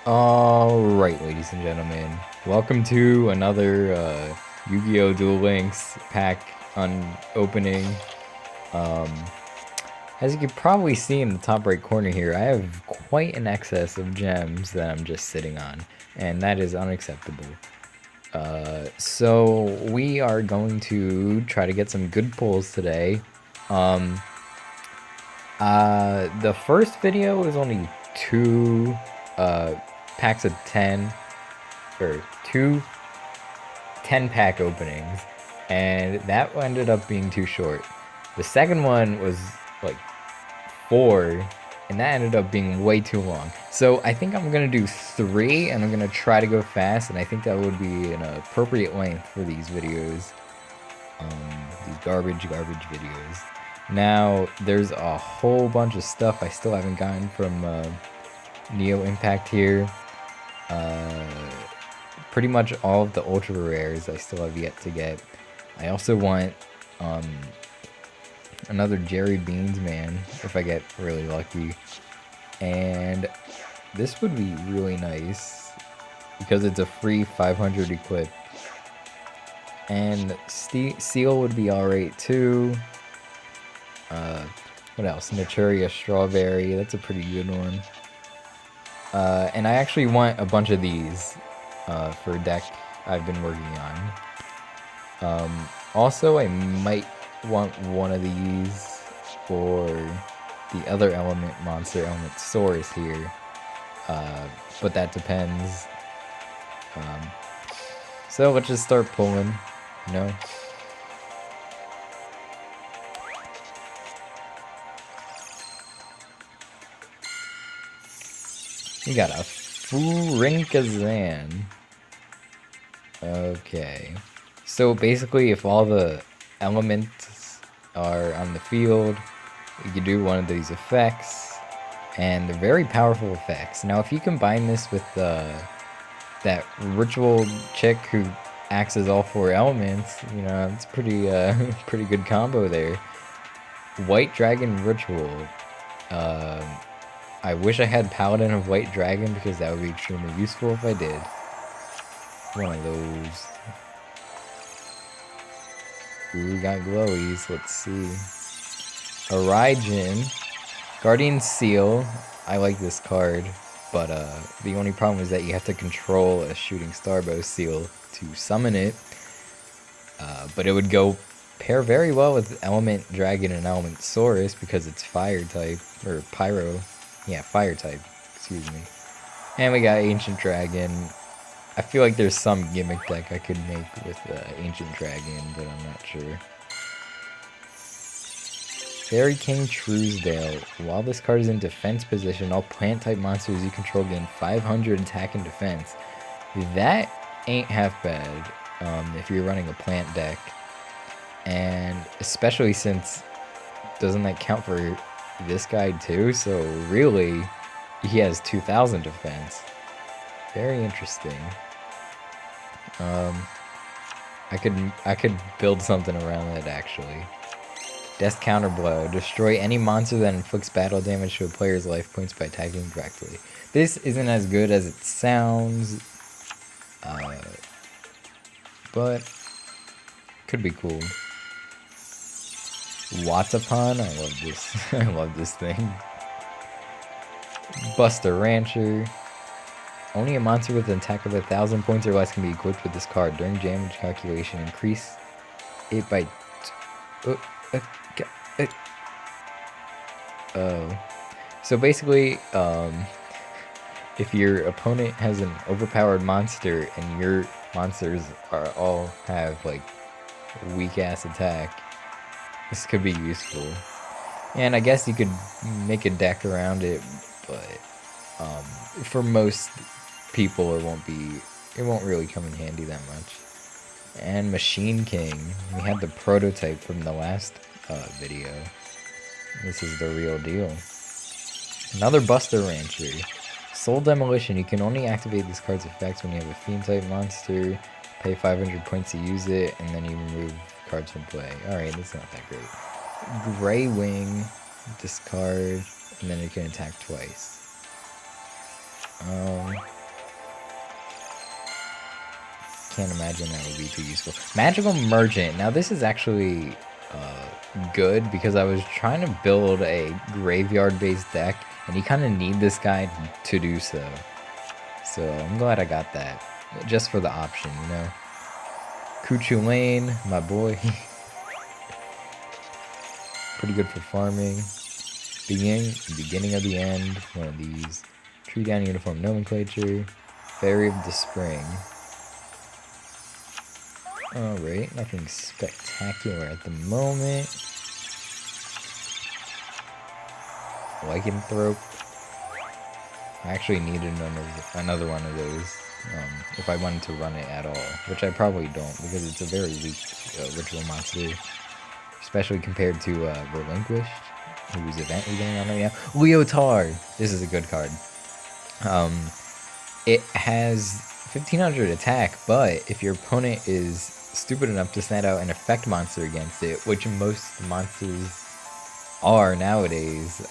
Alright, ladies and gentlemen, welcome to another Yu-Gi-Oh! Duel Links pack opening. Um, as you can probably see in the top right corner here, I have quite an excess of gems that I'm just sitting on, and that is unacceptable. So we are going to try to get some good pulls today. The first video was only two packs of 10, or two 10-pack openings, and that ended up being too short. The second one was like 4, and that ended up being way too long. So I think I'm gonna do 3, and I'm gonna try to go fast, and I think that would be an appropriate length for these videos. These garbage videos. Now, there's a whole bunch of stuff I still haven't gotten from Neo Impact here. Pretty much all of the ultra rares I still have yet to get. I also want another Jerry Beans man if I get really lucky. And this would be really nice because it's a free 500 equip. And Seal would be alright too. What else? Naturia Strawberry, that's a pretty good one. And I actually want a bunch of these for a deck I've been working on. Also, I might want one of these for the other element monster, Element Saurus here. But that depends. So let's just start pulling, you know? We got a Furinkazan. Okay. So basically, if all the elements are on the field, you can do one of these effects. And they're very powerful effects. Now, if you combine this with that ritual chick who acts as all 4 elements, you know, it's pretty pretty good combo there. White Dragon Ritual. I wish I had Paladin of White Dragon because that would be extremely useful if I did. One of those. Ooh, we got glowies. Let's see. Origin. Guardian Seal. I like this card, but the only problem is that you have to control a Shooting Starbow Seal to summon it. But it would go pair very well with Element Dragon and Element Saurus because it's Fire type, or Pyro. Yeah, Fire type, excuse me. And we got Ancient Dragon. I feel like there's some gimmick deck I could make with Ancient Dragon, but I'm not sure. Fairy King Truesdale. While this card is in defense position, all plant-type monsters you control gain 500 attack and defense. That ain't half bad if you're running a plant deck. And especially since, doesn't that count for this guy too? So really, he has 2,000 defense. Very interesting. I could build something around that actually. Death Counterblow. Destroy any monster that inflicts battle damage to a player's life points by attacking directly. This isn't as good as it sounds, but could be cool. Watapon. I love this. I love this thing. Buster Rancher. Only a monster with an attack of 1,000 points or less can be equipped with this card. During damage calculation, increase it by... Oh. So basically, if your opponent has an overpowered monster and your monsters all have like weak-ass attack, this could be useful. And I guess you could make a deck around it, but for most people it won't really come in handy that much. And Machine King, we had the prototype from the last video. This is the real deal. Another Buster Rancher. Soul Demolition, you can only activate this card's effects when you have a Fiend type monster, pay 500 points to use it, and then you remove cards from play. Alright, that's not that great. Grey Wing, discard, and then it can attack twice. can't imagine that would be too useful. Magical Merchant. Now this is actually good because I was trying to build a graveyard-based deck, and you kind of need this guy to do so. So I'm glad I got that, just for the option, you know. Kuchu Lane, my boy. Pretty good for farming. Beginning of the end, one of these. Tree down uniform nomenclature. Fairy of the Spring. Alright, nothing spectacular at the moment. Lycanthrope. I actually needed another one of those if I wanted to run it at all, which I probably don't because it's a very weak ritual monster, especially compared to Relinquished, whose event we're getting on right now. Leotard! This is a good card. It has 1500 attack, but if your opponent is stupid enough to send out an effect monster against it, which most monsters are nowadays,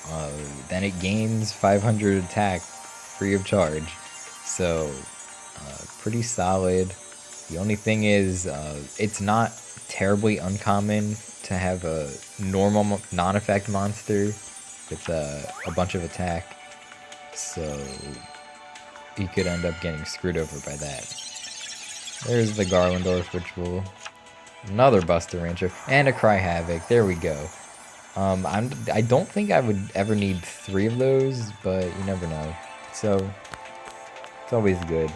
then it gains 500 attack free of charge. So, pretty solid. The only thing is, it's not terribly uncommon to have a normal non-effect monster with a bunch of attack. So, you could end up getting screwed over by that. There's the Garlandorf Ritual. Another Buster Rancher. And a Cry Havoc. There we go. I don't think I would ever need 3 of those, but you never know. So, it's always good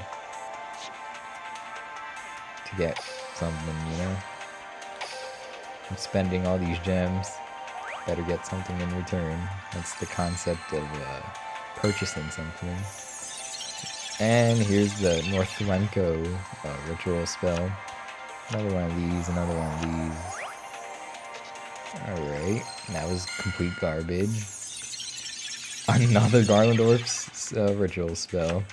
to get something, you know? I'm spending all these gems. Better get something in return. That's the concept of purchasing something. And here's the North Flamenco ritual spell. Another one of these, another one of these. Alright, that was complete garbage. Another Garlandorf's ritual spell.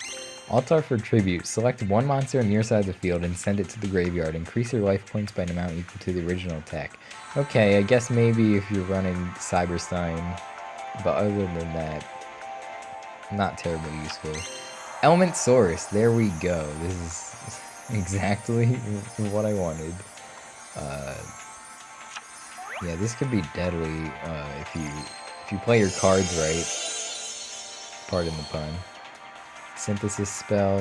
Altar for Tribute. Select one monster on your side of the field and send it to the graveyard. Increase your life points by an amount equal to the original attack. Okay, I guess maybe if you're running Cyberstein, but other than that, not terribly useful. Element Source, there we go. This is exactly what I wanted. Yeah, this could be deadly if you play your cards right. Pardon the pun. Synthesis spell,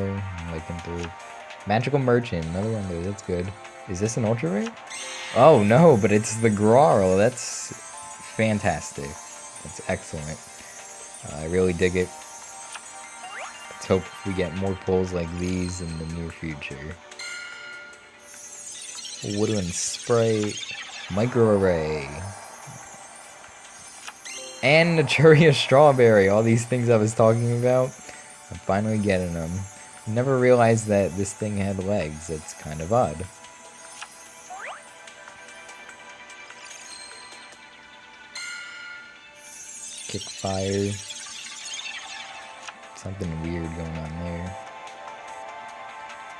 Lycanthrope. Magical Merchant, another one there, that's good. Is this an ultra rare? Oh no, but it's the Grarl. That's fantastic. That's excellent. I really dig it. Let's hope we get more pulls like these in the near future. Woodland Sprite. Micro Array. And Naturia Strawberry. All these things I was talking about. I'm finally getting them. Never realized that this thing had legs. It's kind of odd. Kick Fire. Something weird going on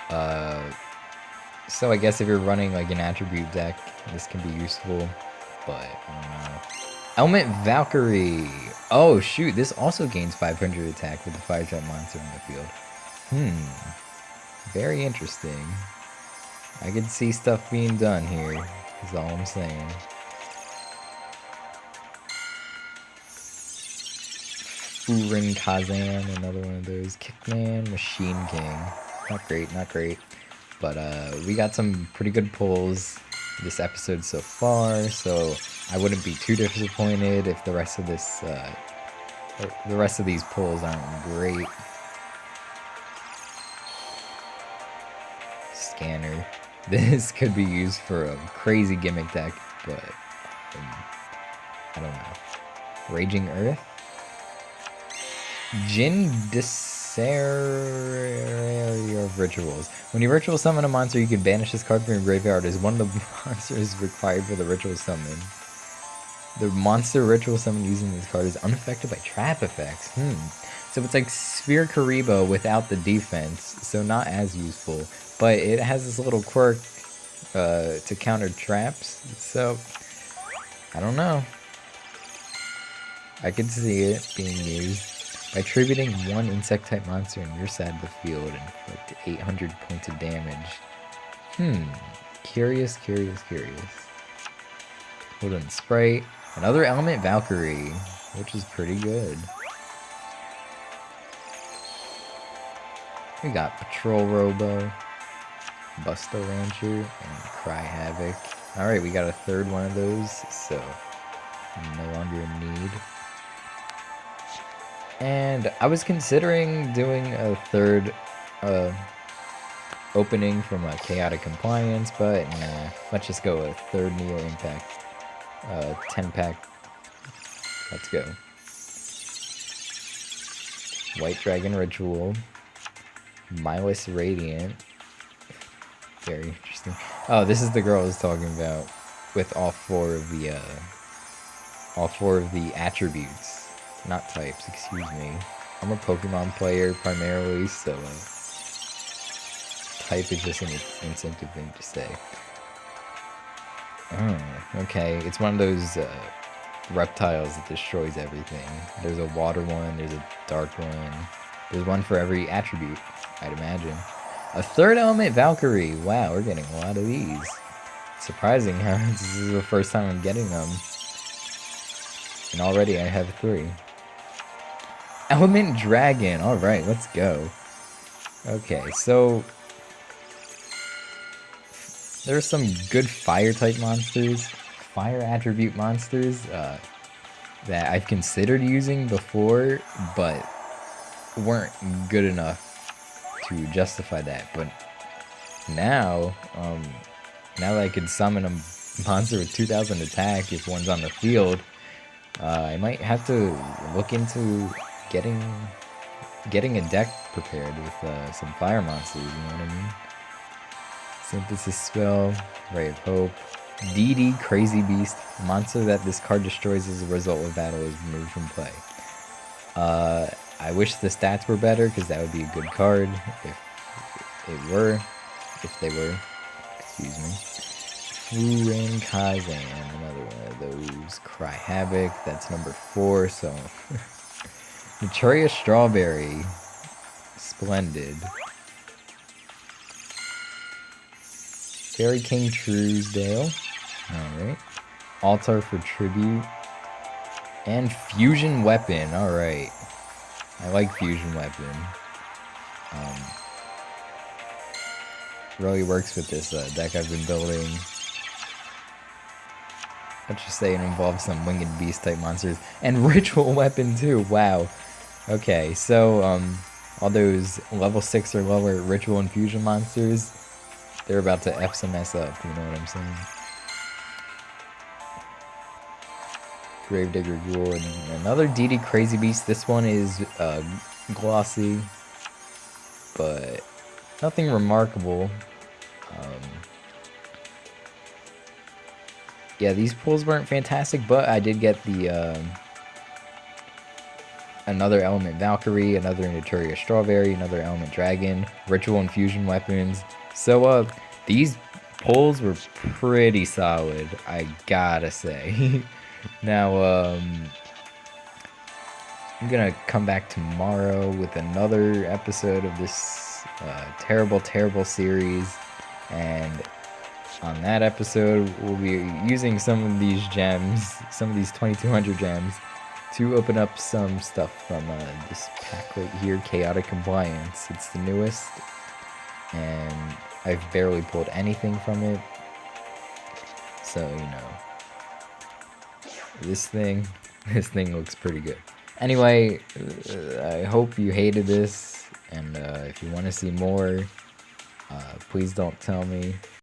there. So I guess if you're running like an attribute deck, this can be useful. But, I don't know. Element Valkyrie. Oh, shoot. This also gains 500 attack with the fire-type monster in the field. Very interesting. I could see stuff being done here, is all I'm saying. Urin Kazan, another one of those. Kickman, Machine King. Not great, not great. But we got some pretty good pulls this episode so far, so I wouldn't be too disappointed if the rest of this, the rest of these pulls aren't great. Scanner. This could be used for a crazy gimmick deck, but I don't know. Raging Earth. Jin Disseria of Rituals. When you ritual summon a monster, you can banish this card from your graveyard as one of the monsters required for the ritual summon. The monster ritual summon using this card is unaffected by trap effects. So it's like Sphere Karibo without the defense, so not as useful. But it has this little quirk to counter traps, so I don't know. I could see it being used. By attributing one insect-type monster on your side of the field and inflict 800 points of damage. Curious. Golden Sprite. Another Element Valkyrie, which is pretty good. We got Patrol Robo, Busto Rancher, and Cry Havoc. Alright, we got a third one of those, so I'm no longer in need. And I was considering doing a third opening from a Chaotic Compliance, but nah, let's just go with third Neo Impact 10-pack. Let's go. White Dragon Ritual, Milus Radiant. Very interesting. Oh, this is the girl I was talking about with all four of the attributes, not types. Excuse me. I'm a Pokemon player primarily, so type is just an incentive thing to say. Oh, okay. It's one of those reptiles that destroys everything. There's a water one, there's a dark one. There's one for every attribute, I'd imagine. A third Element Valkyrie. Wow, we're getting a lot of these. Surprising how this is the first time I'm getting them. And already I have 3. Element Dragon. Alright, let's go. Okay, so there are some good fire type monsters, fire attribute monsters that I've considered using before, but weren't good enough to justify that. But now, now that I can summon a monster with 2000 attack if one's on the field, I might have to look into getting a deck prepared with some fire monsters, you know what I mean? Synthesis Spell, Ray of Hope, DD Crazy Beast, monster that this card destroys as a result of battle is removed from play. I wish the stats were better, because that would be a good card if they were, excuse me. Furen Kazan, another one of those. Cry Havoc, that's number 4, so Naturia Strawberry, splendid. Fairy King Truesdale, alright. Altar for Tribute, and Fusion Weapon, alright. I like Fusion Weapon. Really works with this deck I've been building. Let's just say it involves some Winged Beast type monsters. And Ritual Weapon too, wow. Okay, so all those level 6 or lower Ritual and Fusion monsters, they're about to F some mess up, you know what I'm saying? Gravedigger Ghoul, and another DD Crazy Beast. This one is glossy, but nothing remarkable. Yeah, these pulls weren't fantastic, but I did get the another Element Valkyrie, another Naturia Strawberry, another Element Dragon, Ritual and Fusion Weapons. So these pulls were pretty solid, I gotta say. Now, I'm gonna come back tomorrow with another episode of this terrible series, and on that episode, we'll be using some of these gems, some of these 2200 gems, to open up some stuff from this pack right here, Chaotic Compliance. It's the newest, and I've barely pulled anything from it, so, you know. This thing looks pretty good. Anyway, I hope you hated this, and if you want to see more, please don't tell me.